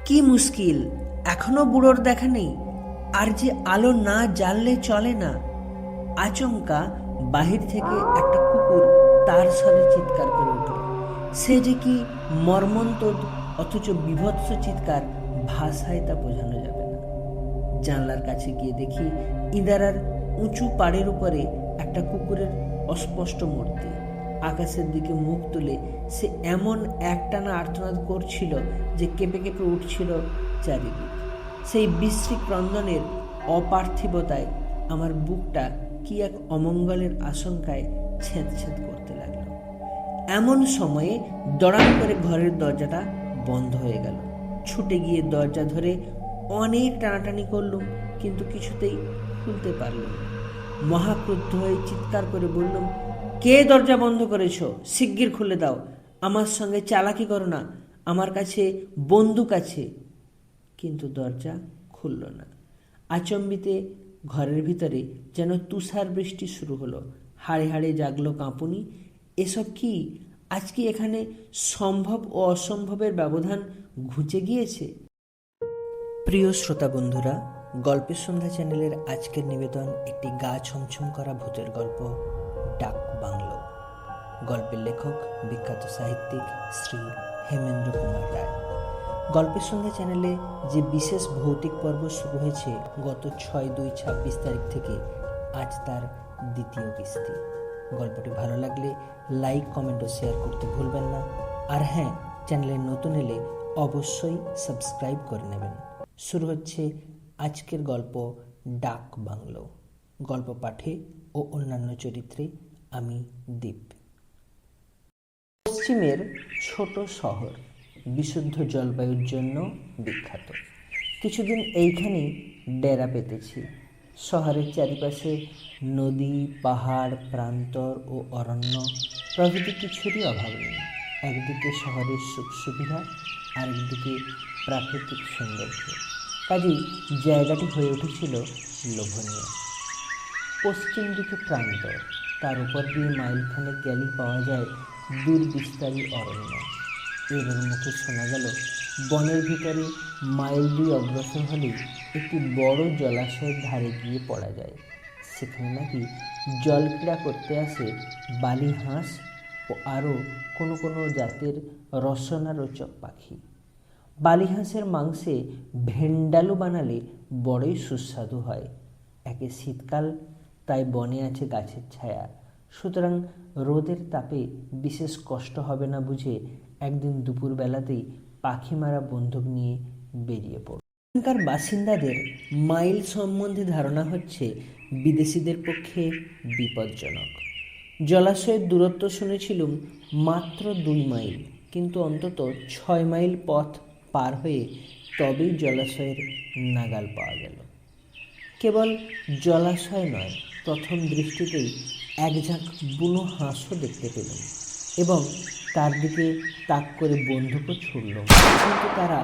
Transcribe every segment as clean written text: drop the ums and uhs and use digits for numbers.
কি মুশকিল, এখনো বুড়োর দেখা নেই। আর যে আলো না জ্বাললে চলে না। আচমকা বাহির থেকে একটা কুকুর তার স্বরে চিৎকার করে উঠল। সে যে কি মর্মন্তদ, অথচ বীভৎস চিৎকার, ভাষায় তা বোঝানো যাবে না। জানলার কাছে গিয়ে দেখি ইঁদারার উঁচু পাড়ের উপরে একটা কুকুরের অস্পষ্ট মূর্তি। আকাশের দিকে মুখ তুলে সে এমন একটানা আর্তনাদ করছিল যে কেঁপে কেঁপে উঠছিল চারিদিক। সেই বিশ্রী ক্রন্দনের অপার্থিবতায় আমার বুকটা কি এক অমঙ্গলের আশঙ্কায় ছেদ ছেদ করতে লাগলো। এমন সময়ে দড়াম করে ঘরের দরজাটা বন্ধ হয়ে গেল। ছুটে গিয়ে দরজা ধরে অনেক টানাটানি করলুম, কিন্তু কিছুতেই খুলতে পারলুম না। মহাক্রুদ্ধ হয়ে চিৎকার করে বললুম, কে দরজা বন্ধ করেছ? শিগগির খুলে দাও। আমার সঙ্গে চালাকি করো না, আমার কাছে বন্দুক আছে। কিন্তু দরজা খুলল না। আচম্বিতে ঘরের ভিতরে যেন তুষার বৃষ্টি শুরু হলো। হাড়ে হাড়ে জাগলো কাঁপুনি। এসব কি? আজ কি এখানে সম্ভব ও অসম্ভবের ব্যবধান ঘুচে গিয়েছে? প্রিয় শ্রোতা বন্ধুরা, গল্পের সন্ধ্যা চ্যানেলের আজকের নিবেদন একটি গা ছমছম করা ভূতের গল্প, ডাক বাংলো। গল্পের লেখক বিখ্যাত সাহিত্যিক শ্রী হেমেন্দ্র কুমার রায়। গল্পের সন্ধ্যা চ্যানেলে যে বিশেষ ভৌতিক পর্ব শুরু হয়েছে গত 6/2/26 তারিখ থেকে, আজ তার দ্বিতীয় কিস্তি। গল্পটি ভালো লাগলে লাইক, কমেন্ট ও শেয়ার করতে ভুলবেন না। আর হ্যাঁ, চ্যানেলে নতুন এলে অবশ্যই সাবস্ক্রাইব করে নেবেন। শুরু হচ্ছে আজকের গল্প, ডাক বাংলো। গল্প পাঠে ও অন্যান্য চরিত্রে আমি দীপ। পশ্চিমের ছোট শহর বিশুদ্ধ জলবায়ুর জন্য বিখ্যাত। কিছুদিন এইখানেই ডেরা পেতেছি। শহরের চারিপাশে নদী, পাহাড়, প্রান্তর ও অরণ্য প্রভৃতি কিছুরই অভাব নেই। একদিকে শহরের সুখ সুবিধা, আরেকদিকে প্রাকৃতিক সৌন্দর্য। কাজেই জায়গাটি হয়ে উঠেছিল লোভনীয়। পশ্চিম দিকে প্রান্তর, তার উপর দিয়ে মাইলখানেক গেলেই পাওয়া যায় দূর বিস্তারী অরণ্য। এর মুখে শোনা গেল বনের ভিতরে মাইল 2 অগ্রসর হলেই একটি বড় জলাশয়ের ধারে গিয়ে পড়া যায়। সেখানে নাকি জল ক্রীড়া করতে আসে বালি হাঁস ও আরও কোনো কোনো জাতের রসনারোচক পাখি। বালি হাঁসের মাংসে ভেন্ডালু বানালে বড়ই সুস্বাদু হয়। একে শীতকাল, তাই বনে আছে গাছের ছায়া, সুতরাং রোদের তাপে বিশেষ কষ্ট হবে না বুঝে একদিন দুপুরবেলাতেই পাখি মারা বন্দুক নিয়ে বেরিয়ে পড়ল। এখানকার বাসিন্দাদের মাইল সম্বন্ধে ধারণা হচ্ছে বিদেশিদের পক্ষে বিপজ্জনক। জলাশয়ের দূরত্ব শুনেছিলুম মাত্র 2 মাইল, কিন্তু অন্তত 6 মাইল পথ পার হয়ে তবেই জলাশয়ের নাগাল পাওয়া গেল। কেবল জলাশয় নয়, প্রথম দৃষ্টিতেই এক ঝাঁক বুনো হাঁসও দেখতে পেলাম এবং তার দিকে তাক করে বন্দুকও ছুড়ল। কিন্তু তারা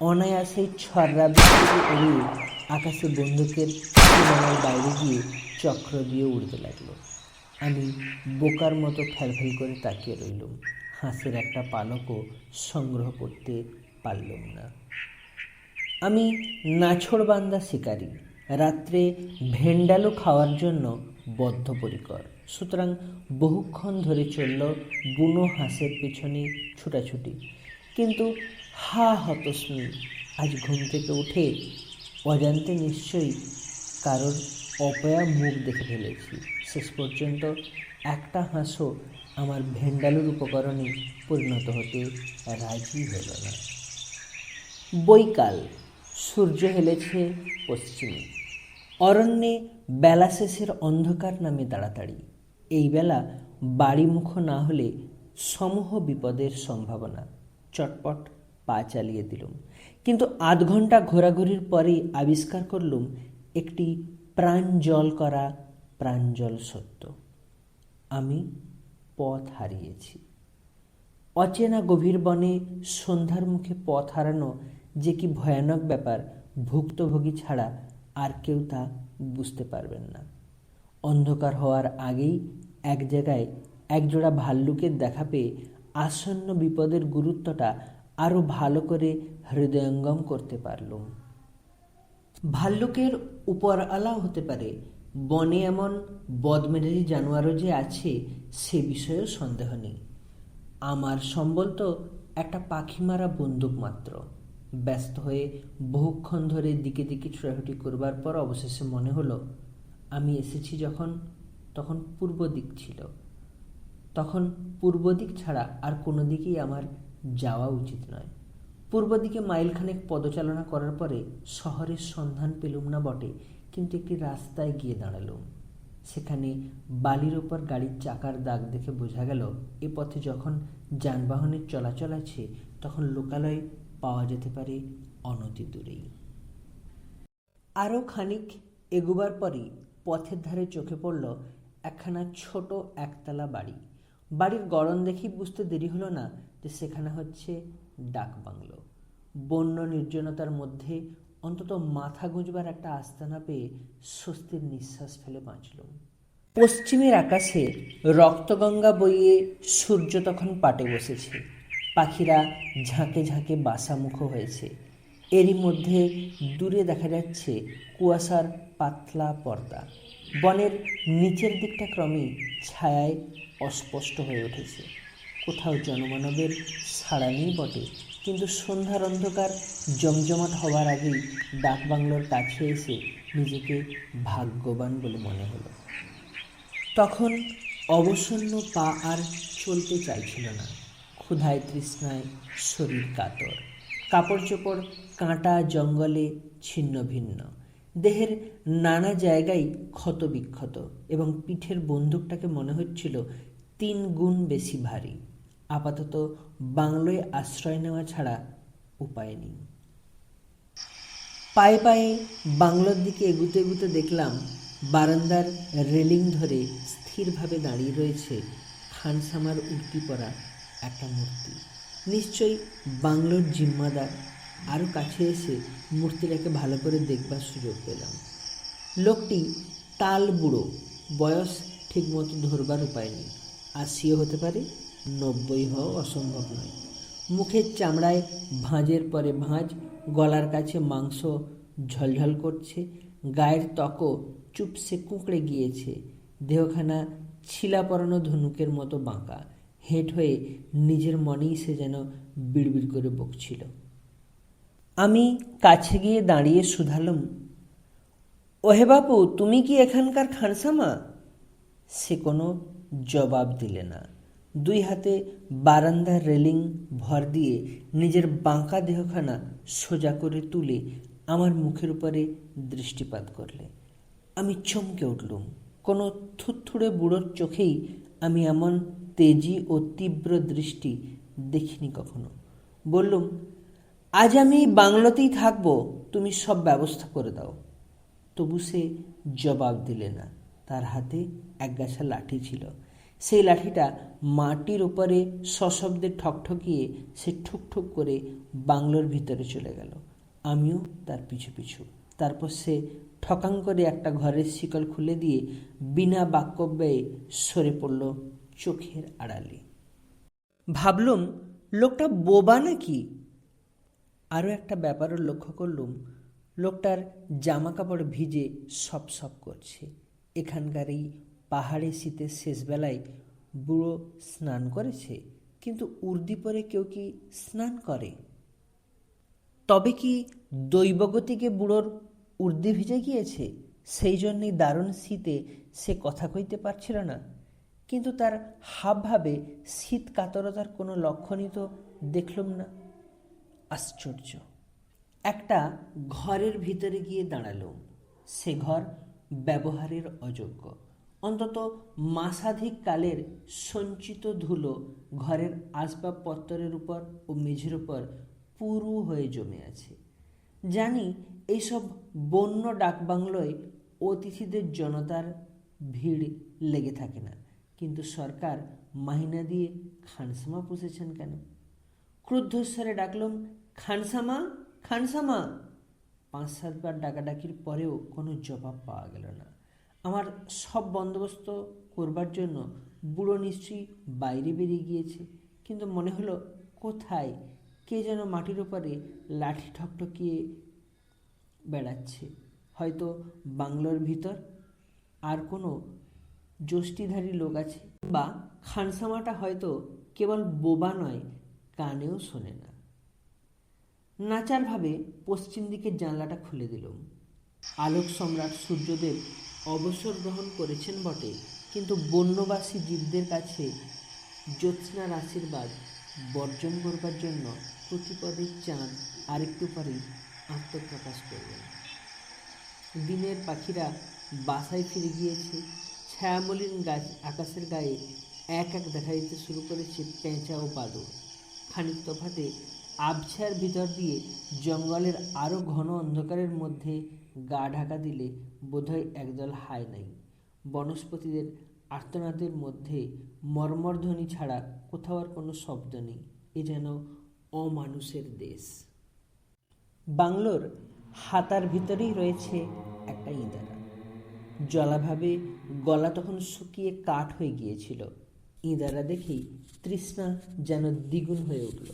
অনায়াসেই ছড়রা বৃষ্টিকে এড়িয়ে আকাশে বন্দুকের সীমানার বাইরে গিয়ে চক্র দিয়ে উড়তে লাগলো। আমি বোকার মতো ফ্যালফ্যাল করে তাকিয়ে রইলুম। হাঁসের একটা পালকও সংগ্রহ করতে পারলুম না। আমি নাছোড়বান্দা শিকারী, রাত্রে ভেন্ডালু খাওয়ার জন্য বদ্ধপরিকর। সুতরাং বহুক্ষণ ধরে চলল বুনো হাঁসের পেছনে ছুটাছুটি। কিন্তু হা হতস্মি, আজ ঘুম থেকে উঠে অজান্তে নিশ্চয়ই কারোর অপয়া মুখ দেখে ফেলেছি। শেষ পর্যন্ত একটা হাঁসও আমার ভেন্ডালুর উপকরণে পরিণত হতে রাজি হল না। বৈকাল, সূর্য হেলেছে পশ্চিমে। অরণ্যে বেলা শেষের অন্ধকার নামে তাড়াতাড়ি। এই বেলা বাড়িমুখ না হলে সমূহ বিপদের সম্ভাবনা। চটপট পা চালিয়ে দিলুম, কিন্তু আধ ঘন্টা ঘোরাঘুরির পরেই আবিষ্কার করলুম একটি প্রাঞ্জল করা প্রাঞ্জল সত্য। আমি পথ হারিয়েছি। অচেনা গভীর বনে সন্ধ্যার মুখে পথ হারানো যে কি ভয়ানক ব্যাপার, ভুক্তভোগী ছাড়া আর কেউ তা বুঝতে পারবেন না। অন্ধকার হওয়ার আগেই এক জায়গায় একজোড়া ভাল্লুকের দেখা পেয়ে আসন্ন বিপদের গুরুত্বটা আরও ভালো করে হৃদয়ঙ্গম করতে পারলুম। ভাল্লুকের উপর আলা হতে পারে, বনে এমন বদমেজাজি জানোয়ারও যে আছে সে বিষয়েও সন্দেহ নেই। আমার সম্বল তো একটা পাখি মারা বন্দুক মাত্র। ব্যস্ত হয়ে বহুক্ষণ ধরে দিকে দিকে ছোটাছুটি করবার পর অবশেষে মনে হলো, আমি এসেছি যখন, তখন পূর্ব দিক ছিল, তখন পূর্ব দিক ছাড়া আর কোনো দিকেই আমার যাওয়া উচিত নয়। পূর্ব দিকে মাইলখানেক পদচালনা করার পরে শহরের সন্ধান পেলুম না বটে, কিন্তু একটি রাস্তায় গিয়ে দাঁড়ালুম। সেখানে বালির ওপর গাড়ির চাকার দাগ দেখে বোঝা গেল এ পথে যখন যানবাহনের চলাচল আছে তখন লোকালয় পাওয়া যেতে পারে অনতি দূরেই। আরও খানিক এগুবার পরই পথের ধারে চোখে পড়ল একখানা ছোট একতলা বাড়ি। বাড়ির গড়ন দেখেই বুঝতে দেরি হলো না যে সেখানে হচ্ছে ডাকবাংলো। বন্য নির্জনতার মধ্যে অন্তত মাথা গুঁজবার একটা আস্তানা পেয়ে স্বস্তির নিঃশ্বাস ফেলে বাঁচলুম। পশ্চিমের আকাশে রক্তগঙ্গা বইয়ে সূর্য তখন পাটে বসেছে। পাখিরা ঝাঁকে ঝাঁকে বাসামুখ হয়েছে। এরই মধ্যে দূরে দেখা যাচ্ছে কুয়াশার পাতলা পর্দা। বনের নিচের দিকটা ক্রমেই ছায়ায় অস্পষ্ট হয়ে উঠেছে। কোথাও জনমানবের সাড়া নেই বটে, কিন্তু সন্ধ্যার অন্ধকার জমজমাট হওয়ার আগেই ডাকবাংলোর কাছে এসে নিজেকে ভাগ্যবান বলে মনে হলো। তখন অবসন্ন পা আর চলতে চাইছিল না। ক্ষুধায় তৃষ্ণায় শরীর কাতর। কাপড় চোপড় কাঁটা জঙ্গলে ছিন্ন ভিন্ন। দেহের নানা জায়গায় ক্ষত বিক্ষত এবং পিঠের বন্দুকটাকে মনে হচ্ছিল 3 গুণ বেশি ভারী। আপাতত বাংলোয় আশ্রয় নেওয়া ছাড়া উপায় নেই। পায়ে পায়ে বাংলোর দিকে এগুতে এগুতে দেখলাম বারান্দার রেলিং ধরে স্থিরভাবে দাঁড়িয়ে রয়েছে খানসামার উর্তি পরা একটা মূর্তি। নিশ্চয়ই বাংলোর জিম্মাদার। আরও কাছে এসে মূর্তিটাকে ভালো করে দেখবার সুযোগ পেলাম। লোকটি তাল বুড়ো, বয়স ঠিকমতো ধরবার উপায় নেই। 80ও হতে পারে, 90 হওয়া অসম্ভব নয়। মুখের চামড়ায় ভাঁজের পরে ভাঁজ, গলার কাছে মাংস ঝলঝল করছে, গায়ের ত্বকও চুপসে কুঁকড়ে গিয়েছে। দেহখানা ছিলা পরানো ধনুকের মতো বাঁকা। হেঁট হয়ে নিজের মনেই সে যেন বিড়বিড় করে বকছিল। আমি কাছে গিয়ে দাঁড়িয়ে শুধালুম, ওহে বাপু, তুমি কি এখানকার খানসামা? সে কোনো জবাব দিলে না। 2 হাতে বারান্দার রেলিং ভর দিয়ে নিজের বাঁকা দেহখানা সোজা করে তুলে আমার মুখের উপরে দৃষ্টিপাত করলে। আমি চমকে উঠলুম। কোনো থুতথুড়ে বুড়োর চোখেই আমি এমন তেজি ও তীব্র দৃষ্টি দেখিনি কখনো। বললুম, আজ আমি বাংলোতেই থাকবো, তুমি সব ব্যবস্থা করে দাও। তবু সে জবাব দিলে না। তার হাতে একগাছা লাঠি ছিল। সেই লাঠিটা মাটির উপরে সশব্দে ঠকঠকিয়ে সে ঠুকঠুক করে বাংলোর ভিতরে চলে গেল। আমিও তার পিছু পিছু। তারপর সে ঠকাং করে একটা ঘরের শিকল খুলে দিয়ে বিনা বাক্যব্যয়ে সরে পড়ল চোখের আড়ালে। ভাবলুম, লোকটা বোবা নাকি? আরও একটা ব্যাপারও লক্ষ্য করলুম, লোকটার জামা কাপড় ভিজে সপ সপ করছে। এখানকার এই পাহাড়ে শীতের শেষবেলায় বুড়ো স্নান করেছে, কিন্তু উর্দি পরে কেউ কি স্নান করে? তবে কি দৈবগতিকে বুড়োর উর্দি ভিজে গিয়েছে? সেই জন্যই দারুণ শীতে সে কথা কইতে পারছিল না। কিন্তু তার হাবভাবে শীত কাতরতার কোনো লক্ষণই তো দেখলুম না। আশ্চর্য! একটা ঘরের ভিতরে গিয়ে দাঁড়ালুম। সে ঘর ব্যবহারের অযোগ্য। অন্তত মাসাধিক কালের সঞ্চিত ধুলো ঘরের আসবাবপত্রের উপর ও মেঝের উপর পুরু হয়ে জমে আছে। জানি এইসব বন্য ডাকবাংলোয় অতিথিদের জনতার ভিড় লেগে থাকে না, কিন্তু সরকার মাহিনা দিয়ে খানসামা পুষেছেন কেন? ক্রুদ্ধস্বরে ডাকলুম, খানসামা, খানসামা। 5-7 বার ডাকাডাকির পরেও কোনো জবাব পাওয়া গেল না। আমার সব বন্দোবস্ত করবার জন্য বুড়ো নিশ্চয়ই বাইরে বেরিয়ে গিয়েছে, কিন্তু মনে হলো কোথায় কে যেন মাটির ওপরে লাঠি ঠকঠকিয়ে বেড়াচ্ছে। হয়তো বাংলোর ভিতর আর কোনো যষ্টিধারী লোক আছে, বা খানসামাটা হয়তো কেবল বোবা নয়, কানেও শোনে না। নাচার ভাবে পশ্চিম দিকের জানলাটা খুলে দিলাম। আলোক সম্রাট সূর্যদেব অবসর গ্রহণ করেছেন বটে, কিন্তু বন্যবাসী জীবদের কাছে জ্যোৎস্নার আশীর্বাদ বর্জন করবার জন্য প্রতিপদের চাঁদ আরেকটু পরেই আত্মপ্রকাশ করবেন। দিনের পাখিরা বাসায় ফিরে গিয়েছে। ছায়ামলিন গাছ আকাশের গায়ে এক এক দেখা দিতে শুরু করেছে পেঁচা ও বাদুড়। খানিক তফাতে আবছার ভিতর দিয়ে জঙ্গলের আরও ঘন অন্ধকারের মধ্যে গা ঢাকা দিলে বোধহয় একদল হায় নাই। বনস্পতিদের আর্তনাদের মধ্যে মর্মরধ্বনি ছাড়া কোথাও আর কোনো শব্দ নেই। এ যেন অমানুষের দেশ। বাংলোর হাতার ভিতরেই রয়েছে একটা ইঁদারা। জলাভাবে গলা তখন শুকিয়ে কাঠ হয়ে গিয়েছিল। ইঁদারা দেখেই তৃষ্ণা যেন দ্বিগুণ হয়ে উঠল।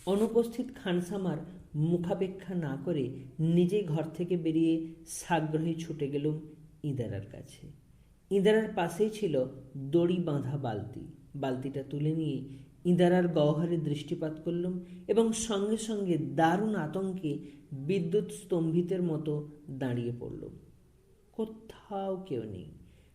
অনুপস্থিত খানসামার মুখাপেক্ষা না করে নিজেই ঘর থেকে বেরিয়ে সাগ্রহে ছুটে গেলুম ইঁদারার কাছে। ইঁদারার পাশেই ছিল দড়ি বাঁধা বালতি। বালতিটা তুলে নিয়ে ইঁদারার গহ্বরে দৃষ্টিপাত করলুম এবং সঙ্গে সঙ্গে দারুণ আতঙ্কে বিদ্যুৎ স্তম্ভিতের মতো দাঁড়িয়ে পড়লুম। কোথাও কেউ নেই।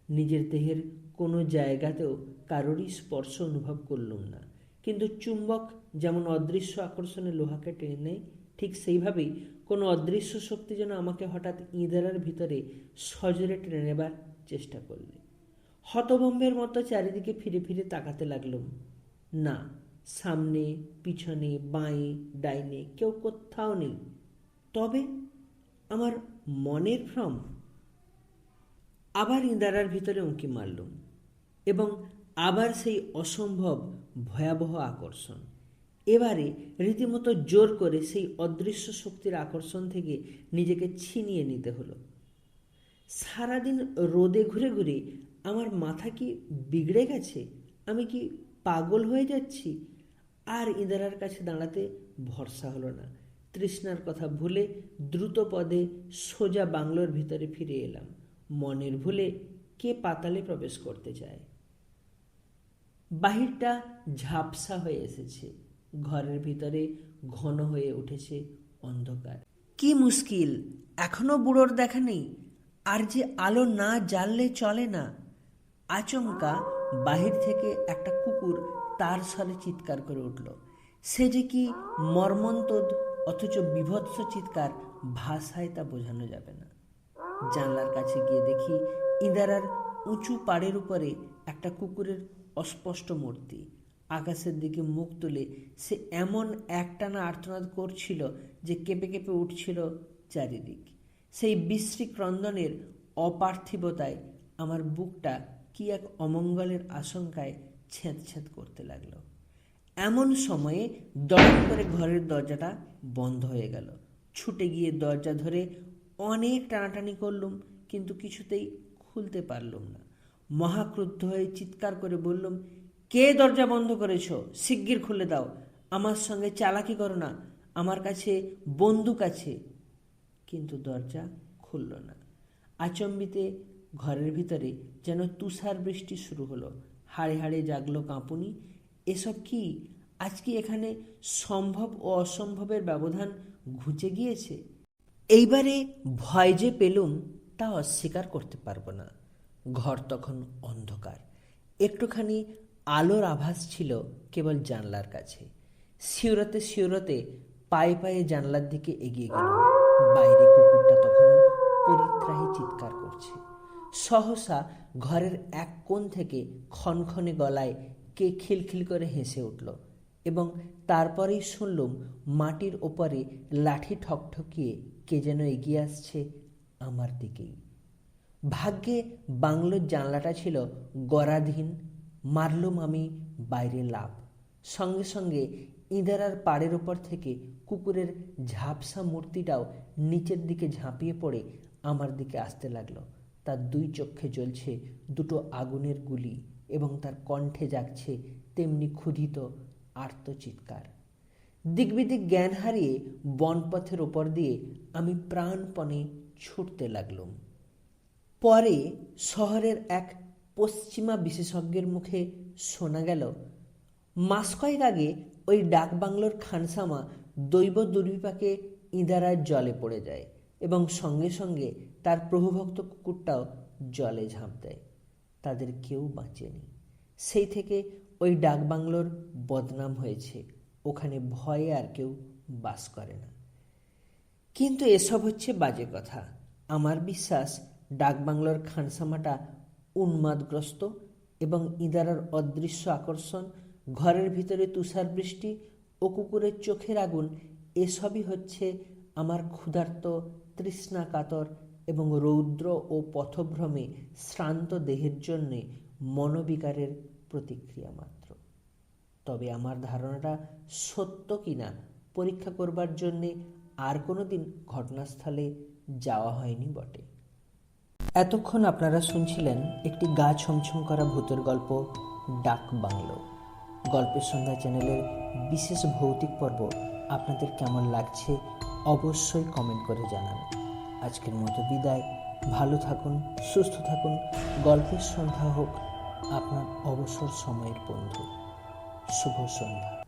নিজের দেহের কোনো জায়গাতেও কারোরই স্পর্শ অনুভব করলুম না। কিন্তু চুম্বক যেমন অদৃশ্য আকর্ষণে লোহাকে টেনে নেয়, ঠিক সেইভাবেই কোনো অদৃশ্য শক্তি যেন আমাকে হঠাৎ ইঁদারার ভিতরে সজোরে টেনে নেবার চেষ্টা করলে। হতভম্বের মতো চারিদিকে ফিরে ফিরে তাকাতে লাগলুম। না, সামনে, পিছনে, বাঁয়ে, ডাইনে কেউ কোথাও নেই। তবে আমার মনের ভ্রম। আবার ইঁদারার ভিতরে উঁকি মারলুম এবং আবার সেই অসম্ভব ভয়াবহ আকর্ষণ। এবারে রীতিমতো জোর করে সেই অদৃশ্য শক্তির আকর্ষণ থেকে নিজেকে ছিনিয়ে নিতে হলো। সারাদিন রোদে ঘুরে ঘুরে আমার মাথা কি বিগড়ে গেছে? আমি কি পাগল হয়ে যাচ্ছি? আর ইঁদারার কাছে দাঁড়াতে ভরসা হলো না। তৃষ্ণার কথা ভুলে দ্রুত পদে সোজা বাংলোর ভিতরে ফিরে এলাম। মনের ভুলে কে পাতালে প্রবেশ করতে চায়? বাহিরটা ঝাপসা হয়ে এসেছে। ঘরের ভিতরে ঘন হয়ে উঠেছে অন্ধকার। কি মুশকিল, এখনো বুড়োর দেখা নেই। আর যে আলো না জ্বাললে চলে না। আচমকা বাহির থেকে একটা কুকুর তার স্বরে চিৎকার করে উঠল। সে যে কি মর্মন্তদ অথচ বিভৎস চিৎকার, ভাষায় তা বোঝানো যাবে না। জানলার কাছে গিয়ে দেখি ইঁদারার উঁচু পাড়ের উপরে একটা কুকুরের অস্পষ্ট মূর্তি। আকাশের দিকে মুখ তুলে সে এমন একটানা আর্তনাদ করছিল যে কেঁপে কেঁপে উঠছিল চারিদিক। সেই বিশ্রী ক্রন্দনের অপার্থিবতায় আমার বুকটা কি এক অমঙ্গলের আশঙ্কায় ছেঁদ ছেঁদ করতে লাগলো। এমন সময়ে দড় করে ঘরের দরজাটা বন্ধ হয়ে গেল। ছুটে গিয়ে দরজা ধরে অনেক টানাটানি করলুম, কিন্তু কিছুতেই খুলতে পারলুম না। মহাক্রুদ্ধ হয়ে চিৎকার করে বললুম, কে দরজা বন্ধ করেছ? শিগগির খুলে দাও। আমার সঙ্গে চালাকি করো না, আমার কাছে বন্দুক আছে। কিন্তু দরজা খুলল না। আচম্বিতে ঘরের ভিতরে যেন তুষার বৃষ্টি শুরু হলো। হাড়ে হাড়ে জাগলো কাঁপুনি। এসব কি? আজ কি এখানে সম্ভব ও অসম্ভবের ব্যবধান ঘুচে গিয়েছে? এইবারে ভয় যে পেলুম তা অস্বীকার করতে পারবো না। ঘর তখন অন্ধকার। একটুখানি আলোর আভাস ছিল কেবল জানলার কাছে। শিউরতে শিউরতে পায়ে পায়ে জানলার দিকে এগিয়ে গেল। বাইরে কুকুরটা তখনও পরিত্রাহী চিৎকার করছে। সহসা ঘরের এক কোণ থেকে ক্ষণক্ষণে গলায় কে খিলখিল করে হেসে উঠল এবং তারপরেই শুনলুম মাটির ওপরে লাঠি ঠকঠকিয়ে কে যেন এগিয়ে আসছে আমার দিকেই। ভাগ্যে বাংলোর জানলাটা ছিল গড়াধীন। মারলুম আমি বাইরে লাফ। সঙ্গে সঙ্গে ইঁদারার পাড়ের ওপর থেকে কুকুরের ঝাপসা মূর্তিটাও নিচের দিকে ঝাঁপিয়ে পড়ে আমার দিকে আসতে লাগলো। তার দুই চক্ষে জ্বলছে দুটো আগুনের গুলি এবং তার কণ্ঠে জাগছে তেমনি ক্ষুধিত আর্তচিৎকার। দিকবিদিক জ্ঞান হারিয়ে বনপথের ওপর দিয়ে আমি প্রাণপণে ছুটতে লাগলাম। পরে শহরের এক পশ্চিমা বিশেষজ্ঞের মুখে শোনা গেল, মাস কয়েক আগে ওই ডাকবাংলোর খানসামা দৈব দুর্বিপাকে ইঁদারার জলে পড়ে যায় এবং সঙ্গে সঙ্গে তার প্রভুভক্ত কুকুরটাও জলে ঝাঁপ দেয়। তাদের কেউ বাঁচেনি। সেই থেকে ওই ডাকবাংলোর বদনাম হয়েছে। ওখানে ভয়ে আর কেউ বাস করে না। কিন্তু এসব হচ্ছে বাজে কথা। আমার বিশ্বাস ডাকবাংলোর খানসামাটা উন্মাদগ্রস্ত এবং ইঁদারার অদৃশ্য আকর্ষণ, ঘরের ভিতরে তুষার বৃষ্টি ও কুকুরের চোখের আগুন এসবই হচ্ছে আমার ক্ষুধার্ত, তৃষ্ণা কাতর এবং রৌদ্র ও পথভ্রমে শ্রান্ত দেহের জন্যে মনোবিকারের প্রতিক্রিয়া মাত্র। তবে আমার ধারণাটা সত্য কিনা পরীক্ষা করবার জন্যে আর কোনো দিন ঘটনাস্থলে যাওয়া হয়নি বটে। এতক্ষণ আপনারা শুনছিলেন একটি গা ছমছম করা ভূতের গল্প, ডাক বাংলো। গল্পের সন্ধ্যা চ্যানেলের বিশেষ ভৌতিক পর্ব আপনাদের কেমন লাগছে অবশ্যই কমেন্ট করে জানান। আজকের মতো বিদায়। ভালো থাকুন, সুস্থ থাকুন। গল্পের সন্ধ্যা হোক আপনার অবসর সময়ের বন্ধু। শুভ সন্ধ্যা।